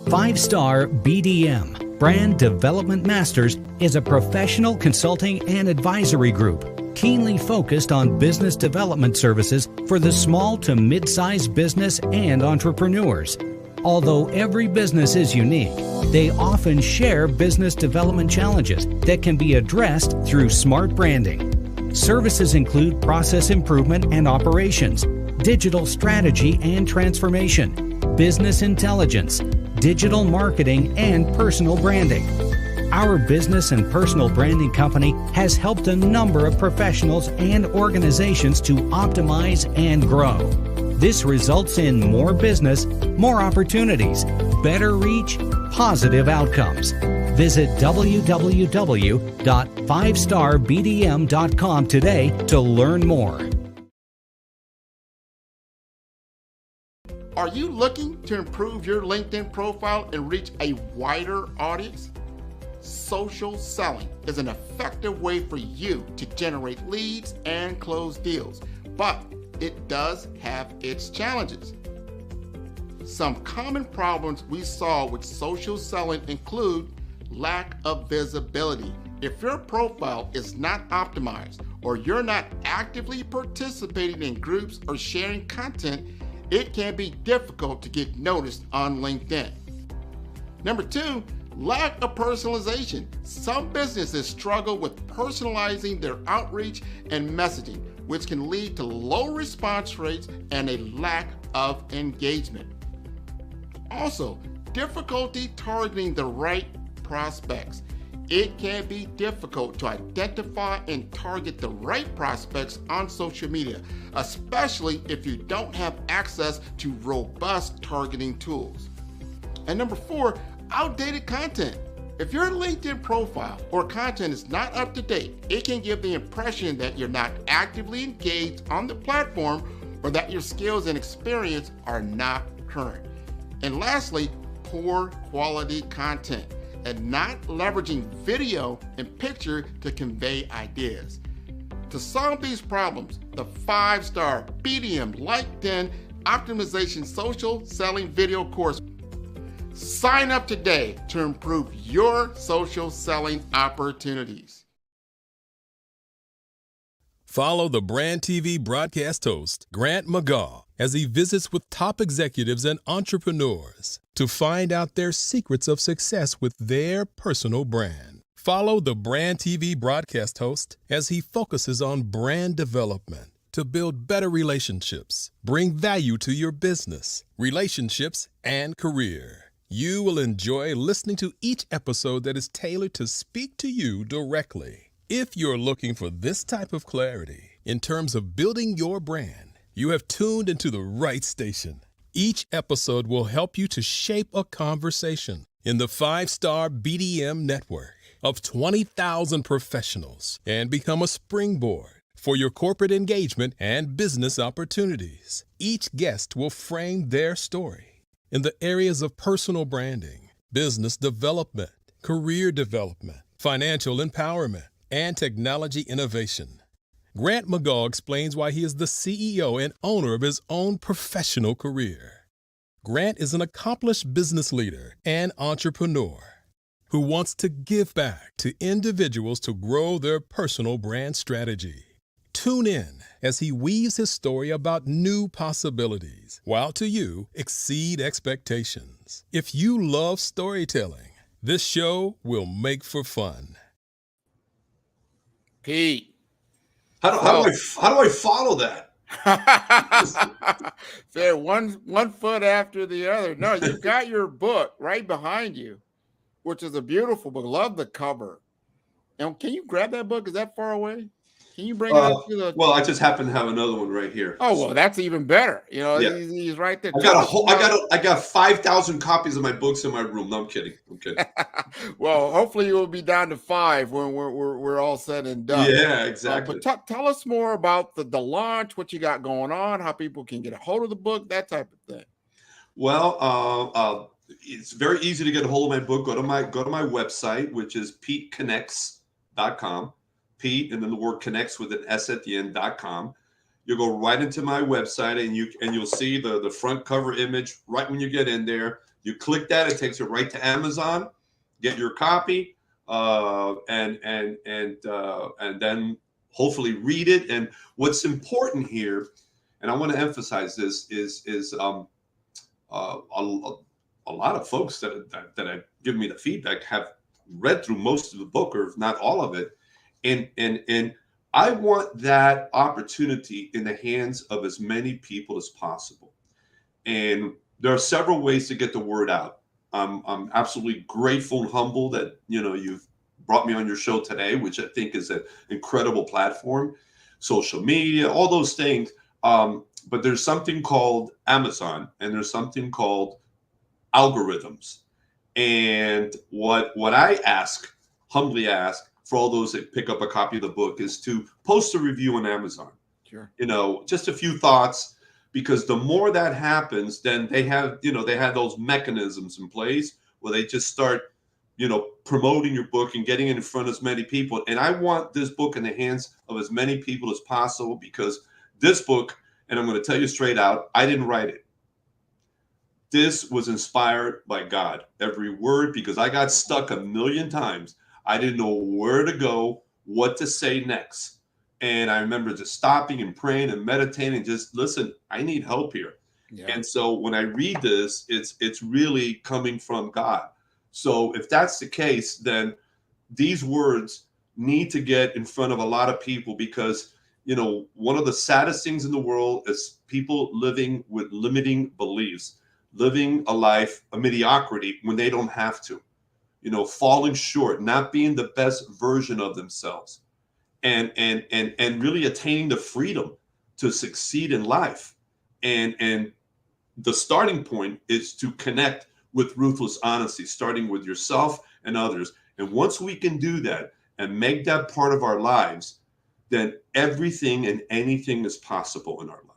5-Star BDM, Brand Development Masters, is a professional consulting and advisory group keenly focused on business development services for the small to mid-sized business and entrepreneurs. Although every business is unique, they often share business development challenges that can be addressed through smart branding. Services include process improvement and operations, digital strategy and transformation, business intelligence, digital marketing, and personal branding. Our business and personal branding company has helped a number of professionals and organizations to optimize and grow. This results in more business, more opportunities, better reach, positive outcomes. Visit www.5starbdm.com today to learn more. Are you looking to improve your LinkedIn profile and reach a wider audience? Social selling is an effective way for you to generate leads and close deals. But it does have its challenges. Some common problems we saw with social selling include lack of visibility. If your profile is not optimized or you're not actively participating in groups or sharing content, it can be difficult to get noticed on LinkedIn. Number 2, lack of personalization. Some businesses struggle with personalizing their outreach and messaging, which can lead to low response rates and a lack of engagement. Also, difficulty targeting the right prospects. It can be difficult to identify and target the right prospects on social media, especially if you don't have access to robust targeting tools. And number 4, outdated content. If your LinkedIn profile or content is not up to date, it can give the impression that you're not actively engaged on the platform or that your skills and experience are not current. And lastly, poor quality content and not leveraging video and picture to convey ideas. To solve these problems, the 5-star BDM LinkedIn Optimization Social Selling Video course. Sign up today to improve your social selling opportunities. Follow the Brand TV broadcast host, Grant McGaugh, as he visits with top executives and entrepreneurs to find out their secrets of success with their personal brand. Follow the Brand TV broadcast host as he focuses on brand development to build better relationships, bring value to your business, relationships, and career. You will enjoy listening to each episode that is tailored to speak to you directly. If you're looking for this type of clarity in terms of building your brand, you have tuned into the right station. Each episode will help you to shape a conversation in the 5-star BDM network of 20,000 professionals and become a springboard for your corporate engagement and business opportunities. Each guest will frame their story in the areas of personal branding, business development, career development, financial empowerment, and technology innovation. Grant McGaugh explains why he is the CEO and owner of his own professional career. Grant is an accomplished business leader and entrepreneur who wants to give back to individuals to grow their personal brand strategy. Tune in as he weaves his story about new possibilities, while to you exceed expectations. If you love storytelling, this show will make for fun. Pete. How do I follow that? Say one foot after the other. No, you've got your book right behind you, which is a beautiful book. Love the cover. And can you grab that book? Is that far away? Can you bring it up to the? Well, I just happen to have another one right here. Oh, well, that's even better. You know, Yeah. he's right there. I got 5,000 copies of my books in my room. No, I'm kidding. Well, hopefully you will be down to 5 when we're all said and done. Yeah, exactly. But tell us more about the launch, what you got going on, how people can get a hold of the book, that type of thing. Well, it's very easy to get a hold of my book. Go to my website, which is PeteConnects.com. Pete, and then the word connects with an S at the end.com. You'll go right into my website and you'll see the front cover image right when you get in there. You click that, it takes you right to Amazon. Get your copy, and then hopefully read it. And what's important here, and I want to emphasize this, is a lot of folks that have given me the feedback have read through most of the book, or if not all of it. And I want that opportunity in the hands of as many people as possible. And there are several ways to get the word out. I'm absolutely grateful and humble that you've brought me on your show today, which I think is an incredible platform, social media, all those things. But there's something called Amazon, and there's something called algorithms. And what I humbly ask for all those that pick up a copy of the book is to post a review on Amazon. Sure. Just a few thoughts, because the more that happens, then they have those mechanisms in place where they just start, promoting your book and getting it in front of as many people. And I want this book in the hands of as many people as possible, because this book And I'm going to tell you straight out, I didn't write it. This was inspired by God, every word, because I got stuck a million times. I didn't know where to go, what to say next. And I remember just stopping and praying and meditating and just, listen, I need help here. Yeah. And so when I read this, it's really coming from God. So if that's the case, then these words need to get in front of a lot of people, because, you know, one of the saddest things in the world is people living with limiting beliefs, living a life of mediocrity when they don't have to, you know, falling short, not being the best version of themselves, and really attaining the freedom to succeed in life. And the starting point is to connect with ruthless honesty, starting with yourself and others. And once we can do that and make that part of our lives, then everything and anything is possible in our lives.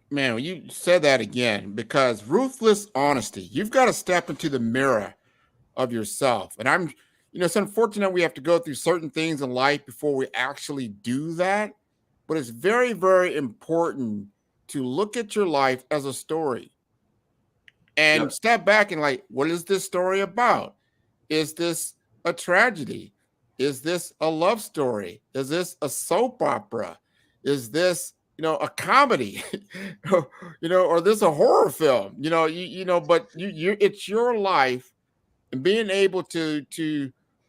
Man, you said that again, because ruthless honesty, you've got to step into the mirror of yourself. And it's unfortunate we have to go through certain things in life before we actually do that. But it's very, very important to look at your life as a story and step back and like, what is this story about? Is this a tragedy? Is this a love story? Is this a soap opera? Is this, a comedy, or this a horror film, but it's your life, and being able to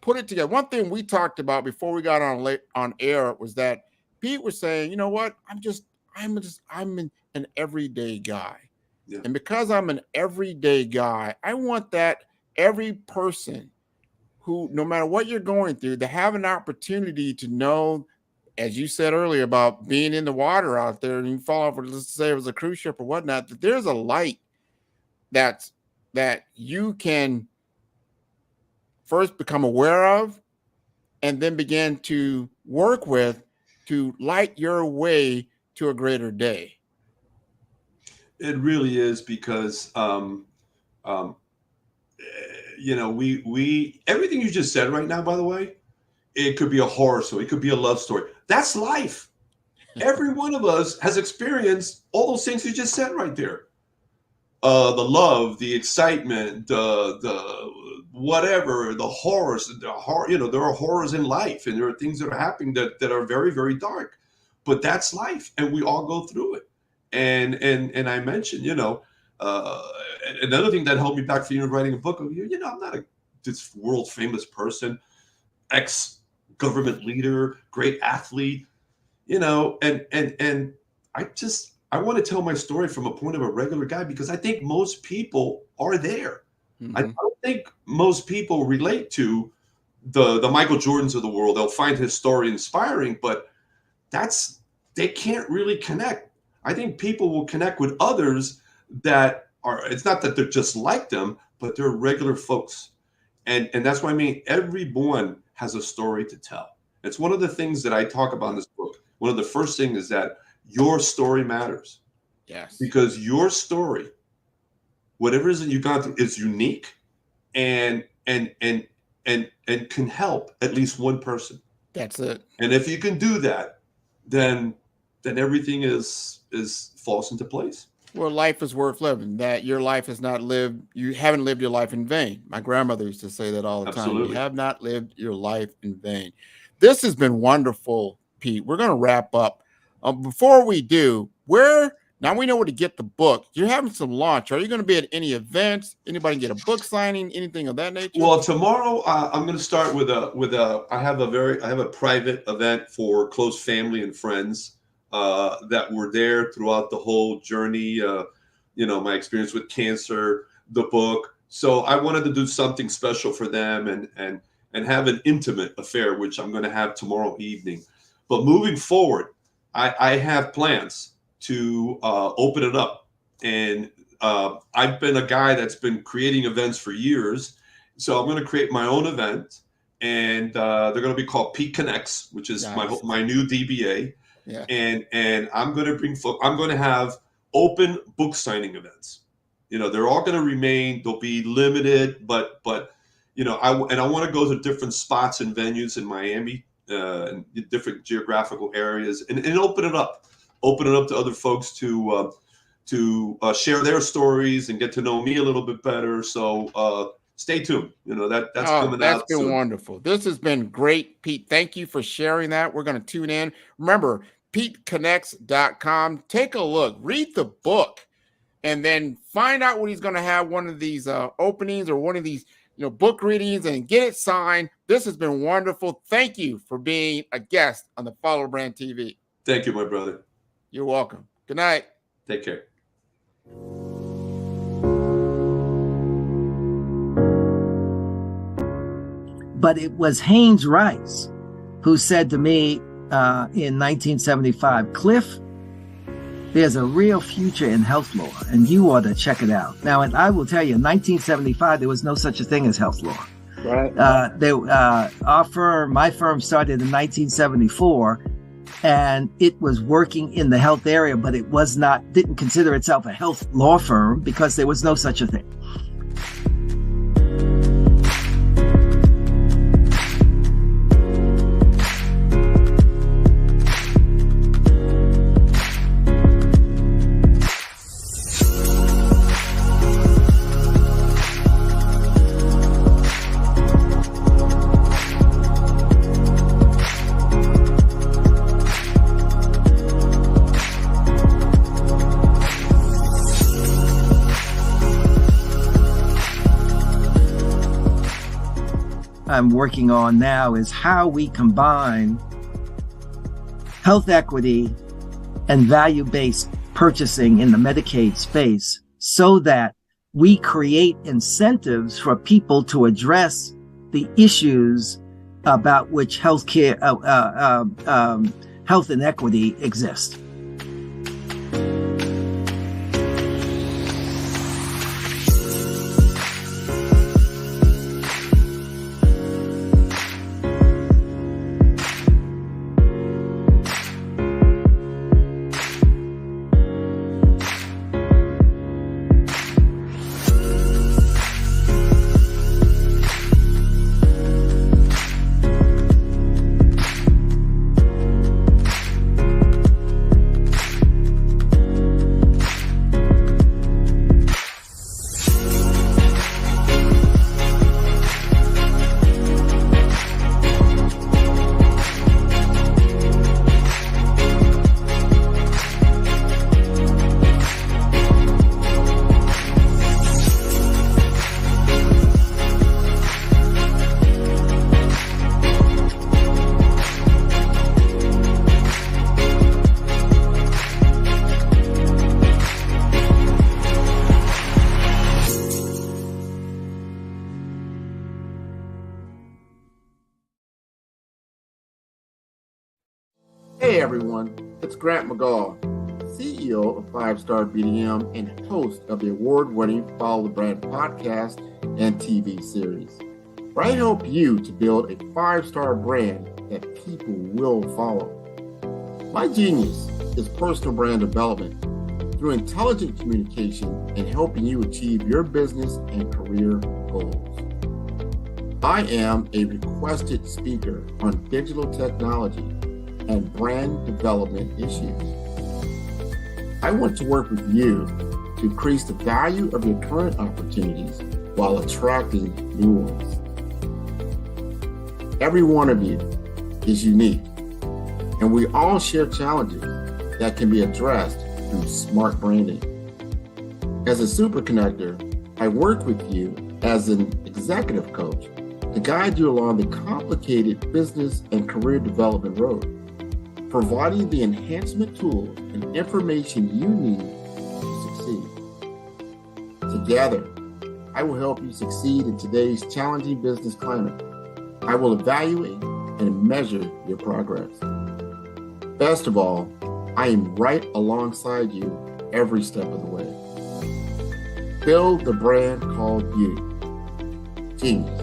put it together. One thing we talked about before we got on air was that Pete was saying, you know what, I'm an everyday guy. Yeah. And because I'm an everyday guy, I want that every person who, no matter what you're going through, to have an opportunity to know, as you said earlier about being in the water out there and you fall off, let's say it was a cruise ship or whatnot, that there's a light that you can first become aware of and then begin to work with to light your way to a greater day. It really is, because we everything you just said right now, by the way, it could be a horror story, it could be a love story. That's life. Every one of us has experienced all those things you just said right there. The love, the excitement, the whatever, the horrors, there are horrors in life, and there are things that are happening that are very, very dark. But that's life, and we all go through it. And I mentioned, another thing that held me back from writing a book. I'm not this world famous person, ex-government leader, great athlete, and I want to tell my story from a point of a regular guy, because I think most people are there. Mm-hmm. I don't think most people relate to the Michael Jordans of the world. They'll find his story inspiring, but they can't really connect. I think people will connect with others that are, it's not that they're just like them, but they're regular folks. And that's what I mean. Everyone has a story to tell. It's one of the things that I talk about in this book. One of the first things is that your story matters. Yes. Because your story, whatever it is that you've gone through, is unique and can help at least one person. That's it. And if you can do that, then everything falls into place. Well, life is worth living. That your life is not lived. You haven't lived your life in vain. My grandmother used to say that all the Absolutely. time. You have not lived your life in vain. This has been wonderful, Pete. We're going to wrap up. Before we do, now we know where to get the book. You're having some launch. Are you going to be at any events? Anybody get a book signing? Anything of that nature? Well, tomorrow I'm going to start with I have a private event for close family and friends that were there throughout the whole journey. My experience with cancer, the book. So I wanted to do something special for them and have an intimate affair, which I'm going to have tomorrow evening. But moving forward, I have plans to open it up. And I've been a guy that's been creating events for years. So I'm going to create my own event, and they're going to be called Pete Connects, which is nice. my new DBA. Yeah. And I'm going to have open book signing events. They're all going to remain. They'll be limited, but I want to go to different spots and venues in Miami, in different geographical areas, and open it up open it up to other folks to share their stories and get to know me a little bit better. So stay tuned. That's coming out. That's been soon. wonderful. This has been great, Pete. Thank you for sharing that. We're going to tune in. Remember, PeteConnects.com. Take a look, read the book, and then find out when he's going to have one of these openings or one of these book readings and get it signed. This has been wonderful. Thank you for being a guest on the Follow Brand TV. Thank you, my brother. You're welcome. Good night. Take care. But it was Haynes Rice who said to me in 1975, Cliff, there's a real future in health law, and you ought to check it out. Now, and I will tell you, in 1975, there was no such a thing as health law. Right. My firm started in 1974, and it was working in the health area, but it didn't consider itself a health law firm because there was no such a thing. I'm working on now is how we combine health equity and value-based purchasing in the Medicaid space so that we create incentives for people to address the issues about which healthcare, health inequity exist. Hey everyone, it's Grant McGaugh, CEO of 5-Star BDM and host of the award-winning Follow the Brand podcast and TV series, where I help you to build a 5-star brand that people will follow. My genius is personal brand development through intelligent communication and helping you achieve your business and career goals. I am a requested speaker on digital technology and brand development issues. I want to work with you to increase the value of your current opportunities while attracting new ones. Every one of you is unique, and we all share challenges that can be addressed through smart branding. As a super connector, I work with you as an executive coach to guide you along the complicated business and career development road, providing the enhancement tools and information you need to succeed. Together, I will help you succeed in today's challenging business climate. I will evaluate and measure your progress. Best of all, I am right alongside you every step of the way. Build the brand called you. Genius.